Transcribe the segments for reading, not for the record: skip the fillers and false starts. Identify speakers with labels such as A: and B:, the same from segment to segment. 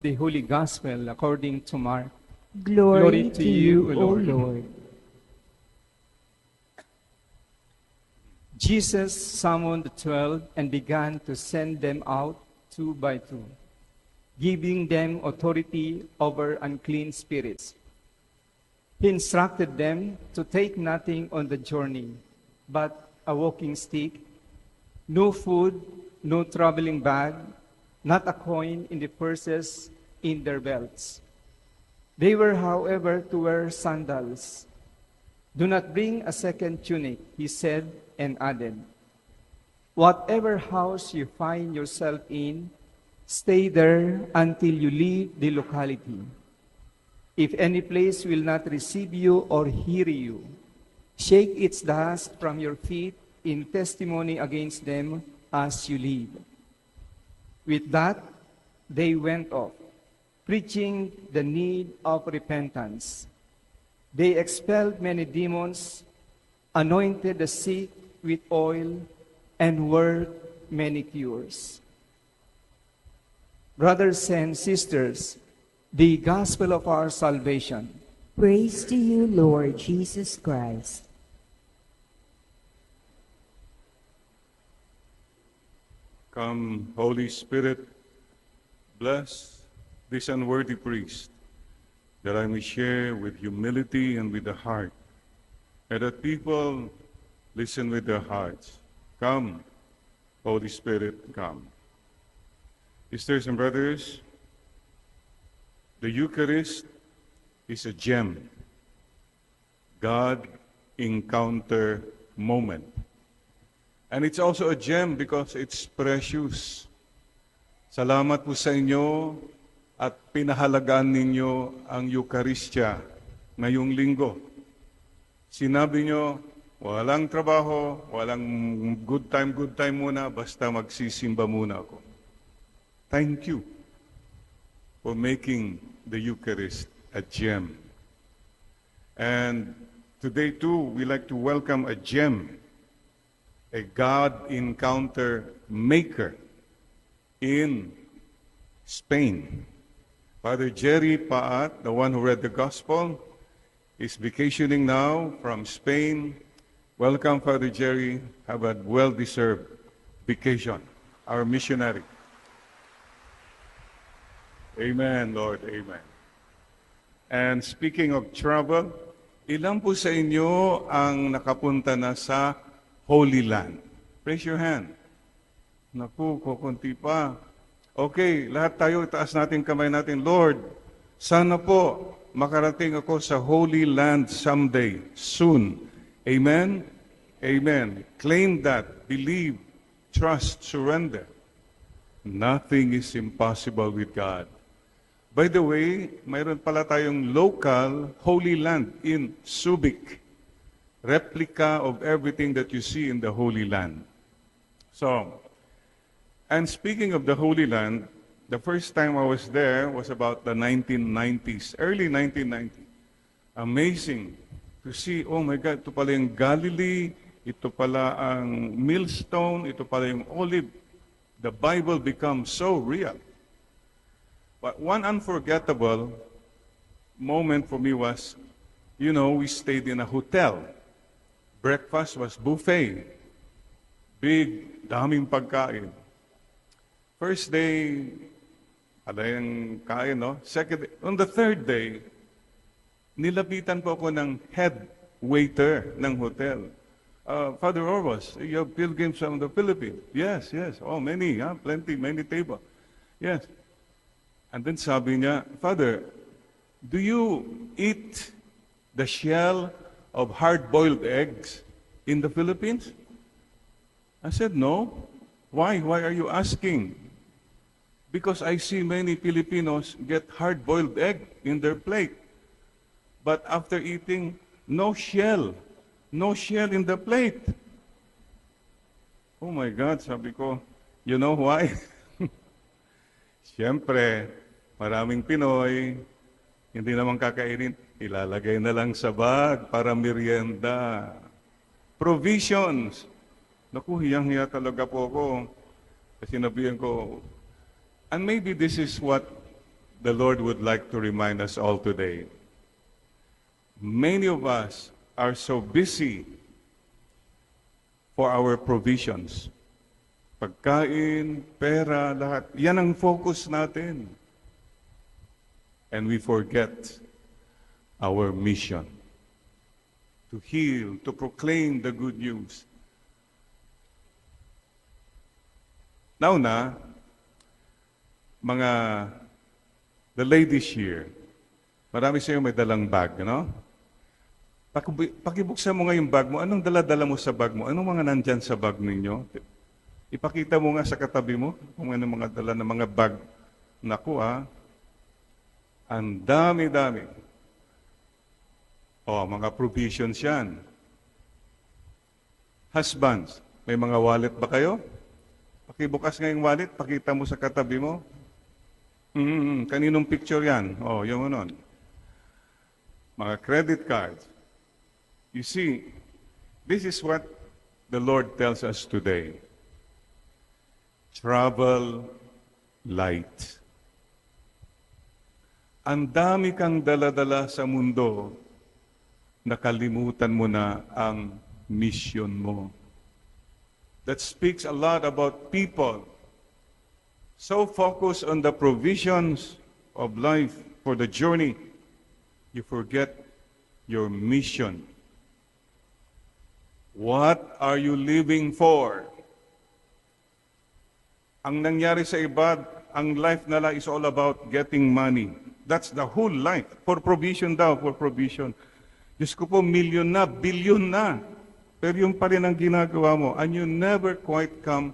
A: The Holy Gospel according to Mark.
B: Glory to you, O Lord.
A: Jesus summoned the 12 and began to send them out two by two, giving them authority over unclean spirits. He instructed them to take nothing on the journey but a walking stick, no food, no traveling bag, not a coin in the purses in their belts. They were, however, to wear sandals. Do not bring a second tunic, he said, and added, whatever house you find yourself in, stay there until you leave the locality. If any place will not receive you or hear you, shake its dust from your feet in testimony against them as you leave. With that, they went off, preaching the need of repentance. They expelled many demons, anointed the sick with oil, and worked many cures. Brothers and sisters, the gospel of our salvation.
B: Praise to you, Lord Jesus Christ.
C: Come, Holy Spirit, bless this unworthy priest, that I may share with humility and with the heart, and that people listen with their hearts. Come, Holy Spirit, come. Sisters and brothers, the Eucharist is a gem, God encounter moment. And it's also a gem because it's precious. Salamat po sa inyo at pinahalagaan ninyo ang Eucharistia ngayong linggo. Sinabi nyo, walang trabaho, walang good time muna, basta magsisimba muna ako. Thank you for making the Eucharist a gem. And today too, we like to welcome a gem, a God encounter maker in Spain. Father Jerry Paat, the one who read the gospel, is vacationing now from Spain. Welcome, Father Jerry. Have a well-deserved vacation. Our missionary. Amen, Lord. Amen. And speaking of travel, ilan po sa inyo ang nakapunta na sa Holy Land? Raise your hand. Naku, kukunti pa. Okay, lahat tayo, itaas natin kamay natin. Lord, sana po makarating ako sa Holy Land someday, soon. Amen? Amen. Claim that, believe, trust, surrender. Nothing is impossible with God. By the way, mayroon pala tayong local Holy Land in Subic. Replica of everything that you see in the Holy Land. So, and speaking of the Holy Land, the first time I was there was about the 1990s, early 1990s. Amazing to see, oh my God, ito pala yung Galilee, ito pala ang millstone, ito pala yung olive. The Bible becomes so real. But one unforgettable moment for me was, you know, we stayed in a hotel. Breakfast was buffet. Big, daming pagkain. First day, ada yung kain, no? Second day, on the third day, nilapitan po ako ng head waiter ng hotel. Father Orvos, you have pilgrims from the Philippines. Yes, yes. Oh, many, huh? Plenty, many table. Yes. And then sabi niya, Father, do you eat the shell of hard-boiled eggs in the Philippines? I said, no. Why? Why are you asking? Because I see many Filipinos get hard-boiled egg in their plate. But after eating, no shell. No shell in the plate. Oh my God, sabi ko, you know why? Siyempre, maraming Pinoy, hindi naman kakainin, ilalagay na lang sa bag para merienda. Provisions. Naku, hiyang-hiya talaga po ako. Kasi nabihan ko, and maybe this is what the Lord would like to remind us all today. Many of us are so busy for our provisions. Pagkain, pera, lahat. Yan ang focus natin. And we forget our mission. To heal, to proclaim the good news. Now na, the ladies here, marami sa iyo may dalang bag, no? Pakibuksan mo nga yung bag mo. Anong dala-dala mo sa bag mo? Anong mga nandyan sa bag ninyo? Ipakita mo nga sa katabi mo kung ano mga dala ng mga bag. Naku ang dami-dami. Mga provisions yan. Husbands, may mga wallet ba kayo? Pakibukas nga yung wallet, pakita mo sa katabi mo. Kaninong picture yan? Yung anon. Mga credit cards. You see, this is what the Lord tells us today. Travel light. Ang dami kang dala-dala sa mundo, nakalimutan mo na ang mission mo. That speaks a lot about people so focused on the provisions of life for the journey, you forget your mission. What are you living for? Ang nangyari sa iba, ang life nila is all about getting money. That's the whole life. For provision daw, for provision. Diyos ko po, million na, billion na. Pero yung pa rin ang ginagawa mo, and you never quite come.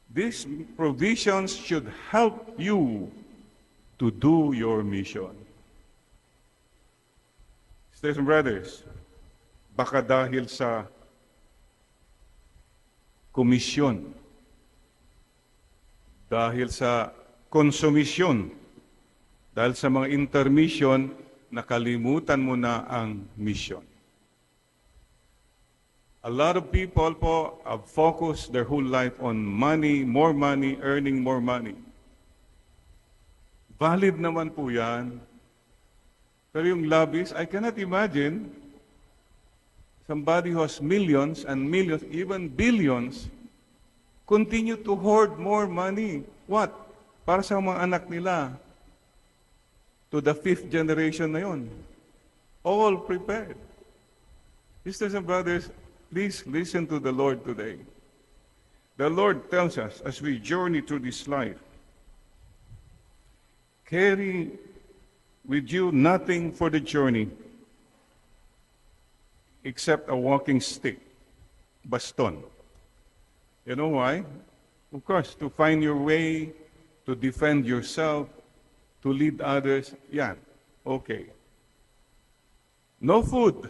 C: These provisions should help you to do your mission. Sisters and brothers, baka dahil sa komisyon, dahil sa konsumisyon, dahil sa mga intermission, nakalimutan mo na ang mission. A lot of people po have focused their whole life on money, earning more money. Valid naman po yan. Pero yung lavish, I cannot imagine somebody who has millions and millions, even billions, continue to hoard more money. What? Para sa mga anak nila. To the 5th generation na yun. All prepared. Sisters and brothers, please listen to the Lord today. The Lord tells us as we journey through this life, carry with you nothing for the journey except a walking stick, baston. You know why? Of course, to find your way, to defend yourself, to lead others. Yan. Okay. No food.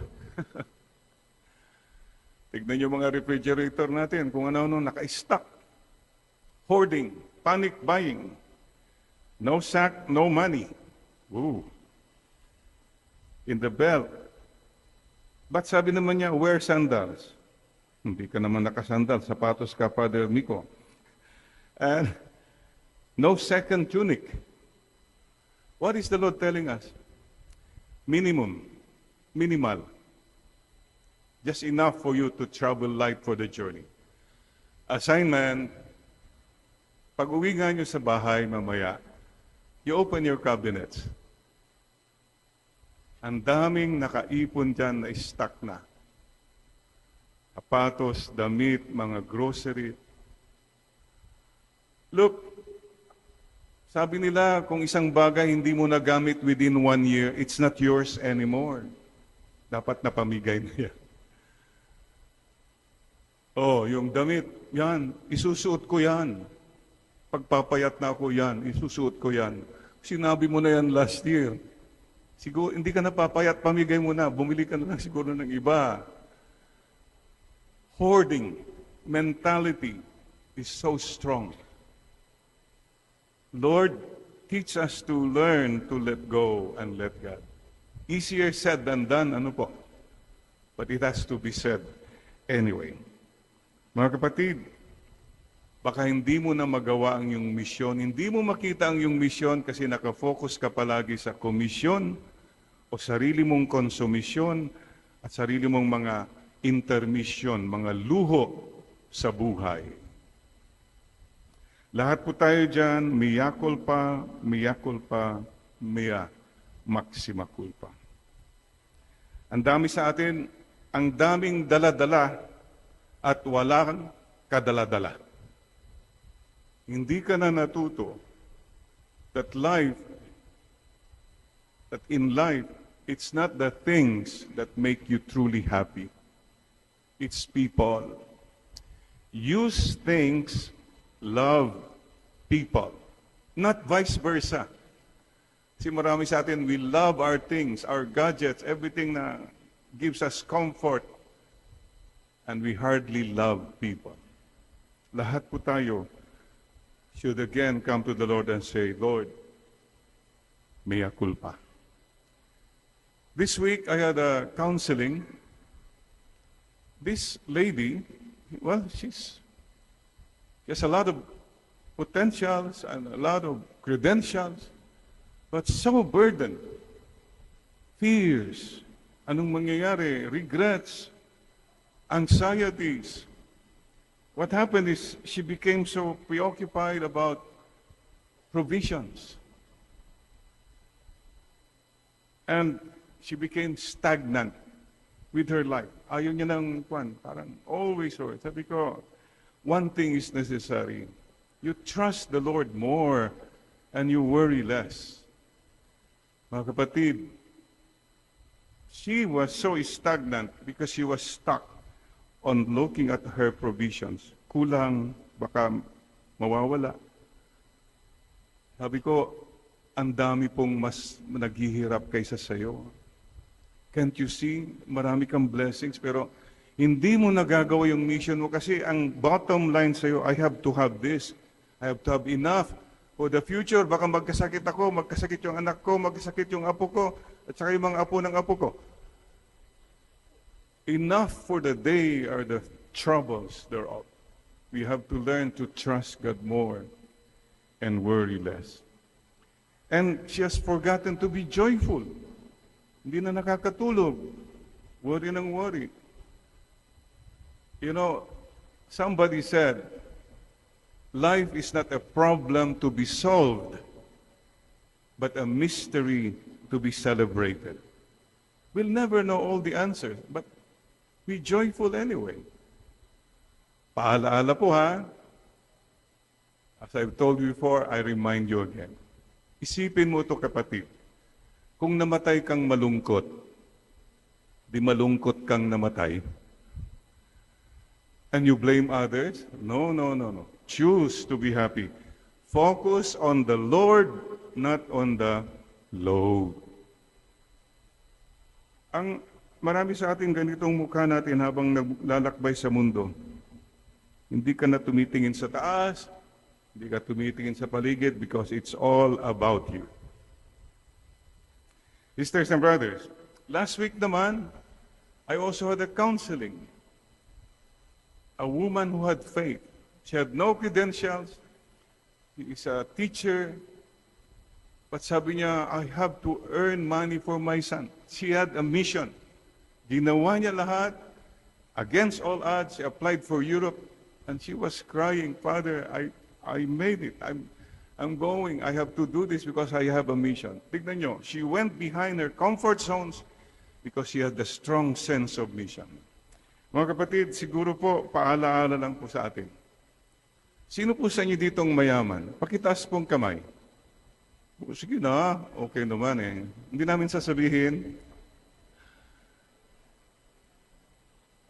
C: Tignan niyo mga refrigerator natin kung ano-ano naka-stock. Hoarding, panic buying. No sack, no money. Ooh. In the belt. But sabi naman niya, wear sandals. Hindi ka naman nakasandal, sapatos ka, Father Miko. And no second tunic. What is the Lord telling us? Minimal. Just enough for you to travel light for the journey. Assignment, pag uwi nga nyo sa bahay mamaya, you open your cabinets. Ang daming nakaipon dyan na stock na. Sapatos, damit, mga grocery. Look, sabi nila kung isang bagay hindi mo nagamit within 1 year, it's not yours anymore. Dapat napamigay na yan. Yung damit, yan, isusuot ko yan. Pagpapayat na ako yan, isusuot ko yan. Sinabi mo na yan last year. Siguro, hindi ka napapayat, pamigay mo na, bumili ka na lang siguro ng iba. Hoarding mentality is so strong. Lord, teach us to learn to let go and let God. Easier said than done, ano po? But it has to be said anyway. Mga kapatid, baka hindi mo na magawa ang iyong misyon. Hindi mo makita ang iyong misyon kasi nakafocus ka palagi sa komisyon o sarili mong konsumisyon at sarili mong mga intermission, mga luho sa buhay. Lahat po tayo dyan, mea culpa, mea maxima culpa. Ang dami sa atin, ang daming dala-dala at walang kadala-dala. Hindi ka na natuto that in life, it's not the things that make you truly happy. It's people. Use things, love people. Not vice versa. Kasi marami sa atin, we love our things, our gadgets, everything na gives us comfort. And we hardly love people. Lahat po tayo should again come to the Lord and say, Lord, mea culpa. This week, I had a counseling. This lady, well, she has a lot of potentials and a lot of credentials, but so burdened. Fears. Anong mangyayari? Regrets. Anxieties. What happened is she became so preoccupied about provisions. And she became stagnant with her life. Ayaw niya ng parang always so. Sabi ko, one thing is necessary. You trust the Lord more and you worry less. Mga kapatid, she was so stagnant because she was stuck on looking at her provisions. Kulang, baka mawawala. Sabi ko, ang dami pong mas naghihirap kaysa sayo. Can't you see? Marami kang blessings, pero hindi mo nagagawa yung mission mo kasi ang bottom line sa'yo, I have to have this. I have to have enough for the future. Baka magkasakit ako, magkasakit yung anak ko, magkasakit yung apo ko, at saka yung mga apo ng apo ko. Enough for the day are the troubles thereof. We have to learn to trust God more and worry less. And she has forgotten to be joyful. Hindi na nakakatulog. Worry ng worry. You know, somebody said, life is not a problem to be solved, but a mystery to be celebrated. We'll never know all the answers, but be joyful anyway. Paalaala po ha. As I've told you before, I remind you again. Isipin mo ito kapatid. Kung namatay kang malungkot, di malungkot kang namatay. And you blame others? No. Choose to be happy. Focus on the Lord, not on the load. Ang marami sa ating ganitong mukha natin habang naglalakbay sa mundo. Hindi ka na tumitingin sa taas, hindi ka tumitingin sa paligid because it's all about you. Sisters and brothers, last week naman, I also had a counseling. A woman who had faith. She had no credentials. She is a teacher. But sabi niya, I have to earn money for my son. She had a mission. Ginawa niya lahat. Against all odds, she applied for Europe. And she was crying, Father, I made it. I'm going. I have to do this because I have a mission. Tignan nyo, she went behind her comfort zones because she had a strong sense of mission. Mga kapatid, siguro po, paalaala lang po sa atin. Sino po sa inyo ditong mayaman? Pakitaas pong kamay. Sige na, okay naman eh. Hindi namin sasabihin,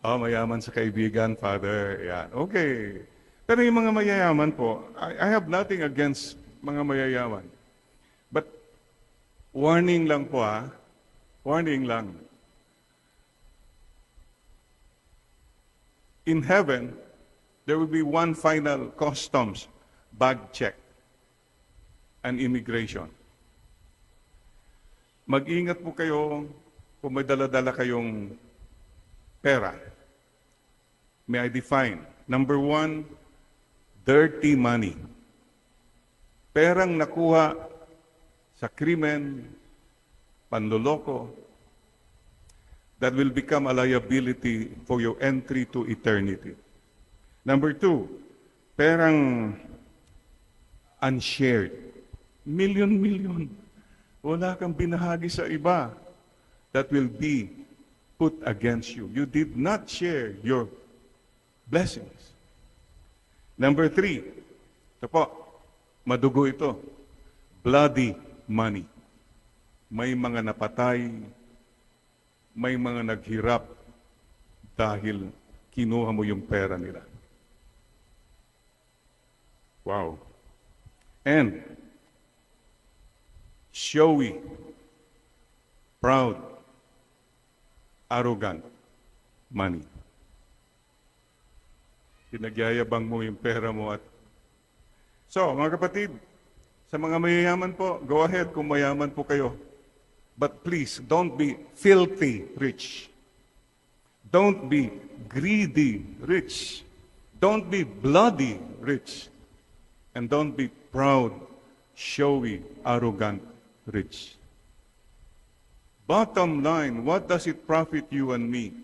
C: mayaman sa kaibigan, Father. Yan. Okay. Pero yung mga mayayaman po, I have nothing against mga mayayaman. But warning lang po warning lang. In heaven, there will be one final customs, bag check, and immigration. Mag-ingat po kayo kung may dala-dala kayong pera. May I define? Number one, dirty money. Perang nakuha sa krimen, panloloko, that will become a liability for your entry to eternity. Number 2, perang unshared. Million. Wala kang binahagi sa iba. That will be put against you. You did not share your blessings. Number 3, ito po, madugo ito. Bloody money. May mga napatay, may mga naghirap dahil kinuha mo yung pera nila. Wow. And showy, proud, arrogant money. Pinagyayabang mo yung pera mo at... So, mga kapatid, sa mga mayayaman po, go ahead kung mayaman po kayo. But please, don't be filthy rich. Don't be greedy rich. Don't be bloody rich. And don't be proud, showy, arrogant rich. Bottom line, what does it profit you and me?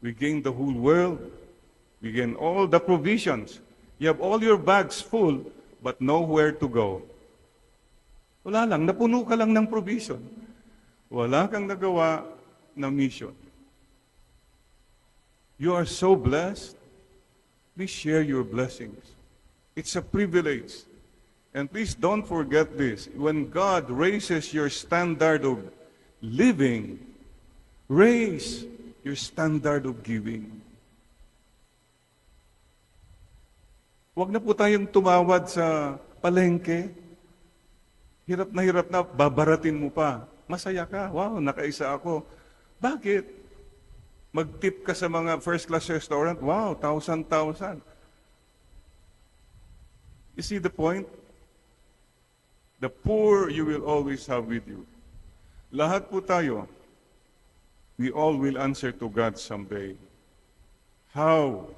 C: We gain the whole world. We gain all the provisions. You have all your bags full, but nowhere to go. Wala lang, napuno ka lang ng provision. Wala kang nagawa na mission. You are so blessed. Please share your blessings. It's a privilege. And please don't forget this. When God raises your standard of living, raise your standard of giving. Huwag na po tayong tumawad sa palengke. Hirap na, babaratin mo pa. Masaya ka. Wow, nakaisa ako. Bakit? Mag-tip ka sa mga first-class restaurant. Wow, 1,000. You see the point? The poor you will always have with you. Lahat po tayo, we all will answer to God someday. How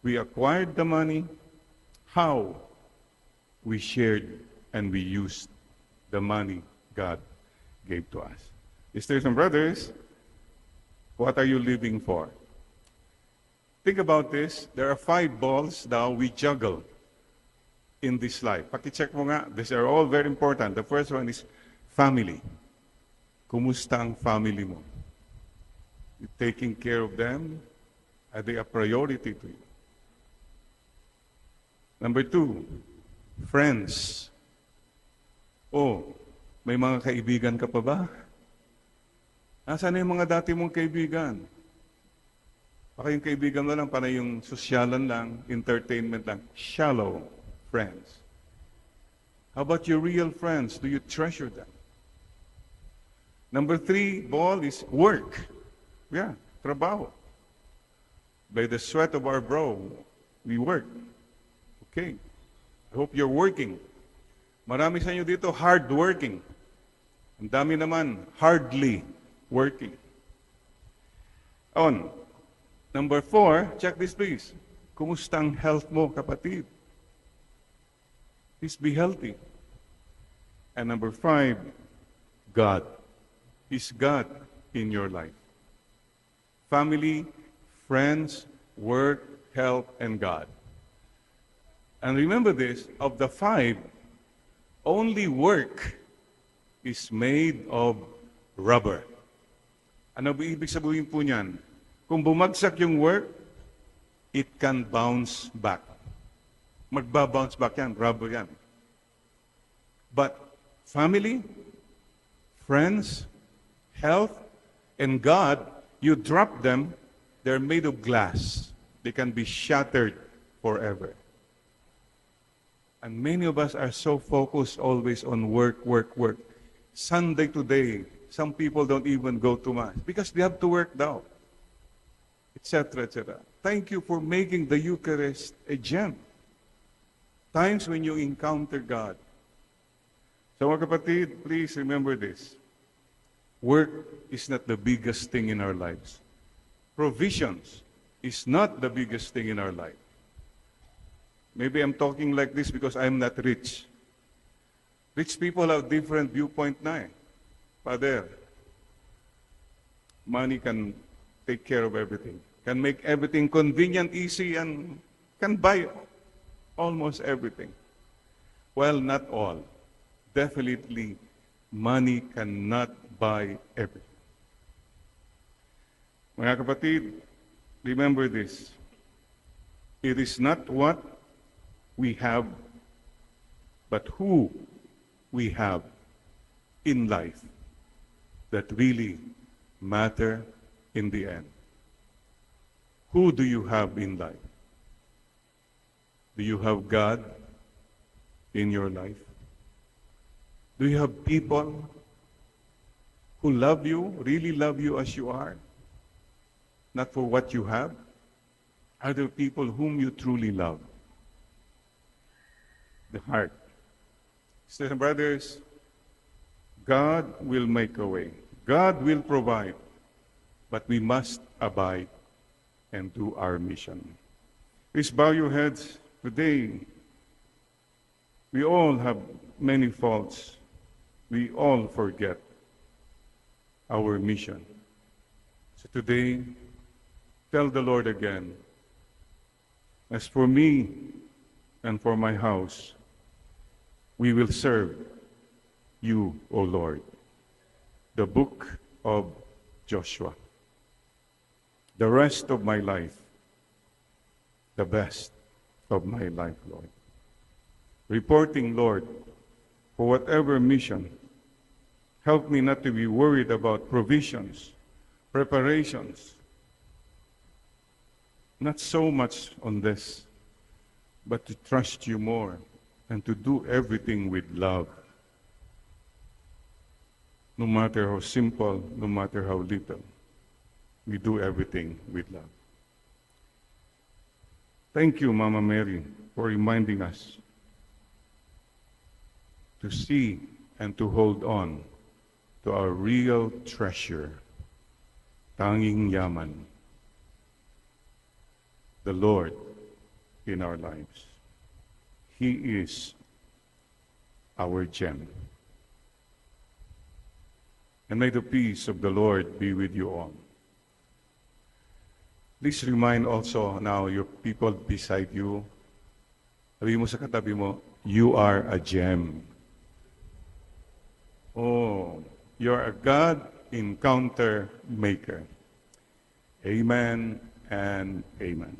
C: we acquired the money, how we shared and we used the money God gave to us. Sisters and brothers, what are you living for? Think about this. There are 5 balls now we juggle in this life. Paki-check mo nga. These are all very important. The first one is family. Kumusta ang family mo? You taking care of them? Are they a priority to you? Number 2, friends. Oh, may mga kaibigan ka pa ba? Nasaan na yung mga dati mong kaibigan? Baka yung kaibigan mo lang, para yung sosyalan lang, entertainment lang. Shallow friends. How about your real friends? Do you treasure them? Number 3 ball is work. Yeah, trabaho. By the sweat of our brow, we work. Okay. I hope you're working. Marami sa inyo dito hard-working. Ang dami naman hardly working. On. Number 4, check this please. Kumusta ang health mo, kapatid? Please be healthy. And number 5, God. Is God in your life? Family, friends, work, health, and God. And remember this, of the 5, only work is made of rubber. Ano ba ibig sabihin po niyan? Kung bumagsak yung work, it can bounce back. Magba-bounce back yan, rubber yan. But family, friends, health, and God, you drop them, they're made of glass. They can be shattered forever. And many of us are so focused always on work. Sunday today, some people don't even go to Mass because they have to work now, etc., etc. Thank you for making the Eucharist a gem. Times when you encounter God. So mga kapatid, please remember this. Work is not the biggest thing in our lives. Provisions is not the biggest thing in our life. Maybe I'm talking like this because I'm not rich. Rich people have different viewpoint na eh. Father, money can take care of everything, can make everything convenient, easy, and can buy almost everything. Well, not all. Definitely, money cannot buy everything. Mga kapatid, remember this. It is not what we have, but who we have in life that really matter in the end. Who do you have in life? Do you have God in your life? Do you have people who love you, really love you as you are? Not for what you have? Are there people whom you truly love? The heart. Sisters and brothers, God will make a way. God will provide. But we must abide and do our mission. Please bow your heads. Today, we all have many faults. We all forget our mission. So today, tell the Lord again, as for me and for my house, we will serve you, O Lord. The book of Joshua. The rest of my life, the best of my life, Lord. Reporting, Lord, for whatever mission, help me not to be worried about provisions, preparations. Not so much on this, but to trust you more and to do everything with love. No matter how simple, no matter how little, we do everything with love. Thank you, Mama Mary, for reminding us to see and to hold on to our real treasure, tanging yaman, the Lord in our lives. He is our gem. And may the peace of the Lord be with you all. Please remind also now your people beside you. Sabi mo sa katabi mo, you are a gem. Oh, you're a God encounter maker. Amen and amen.